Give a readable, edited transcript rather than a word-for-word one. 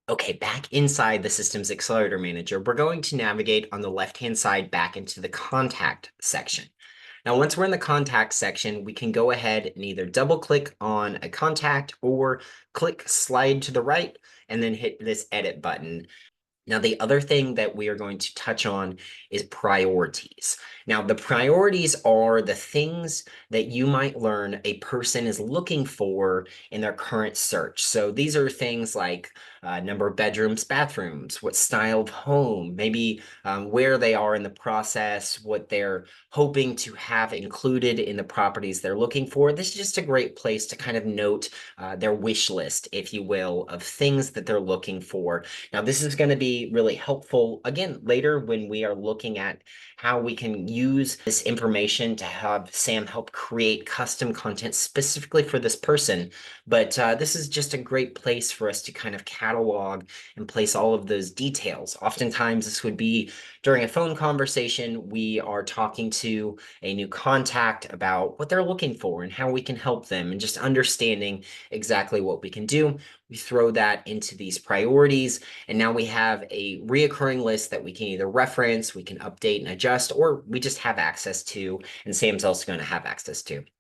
Okay, back inside the Systems Accelerator Manager, we're going to navigate on the left-hand side back into the contact section. Now, once we're in the contact section, we can go ahead and either double click on a contact or click slide to the right and then hit this edit button. Now, the other thing that we are going to touch on is priorities. Now, the priorities are the things that you might learn a person is looking for in their current search. So these are things like number of bedrooms, bathrooms, what style of home, maybe where they are in the process, what they're hoping to have included in the properties they're looking for. This is just a great place to kind of note their wish list, if you will, of things that they're looking for. Now, this is going to be really helpful, again, later when we are looking at how we can use this information to have Sam help create custom content specifically for this person. But this is just a great place for us to kind of catalog and place all of those details. Oftentimes, this would be during a phone conversation, we are talking to a new contact about what they're looking for and how we can help them, and just understanding exactly what we can do. We throw that into these priorities, and now we have a reoccurring list that we can either reference, we can update and adjust, or we just have access to, and Sam's also going to have access to.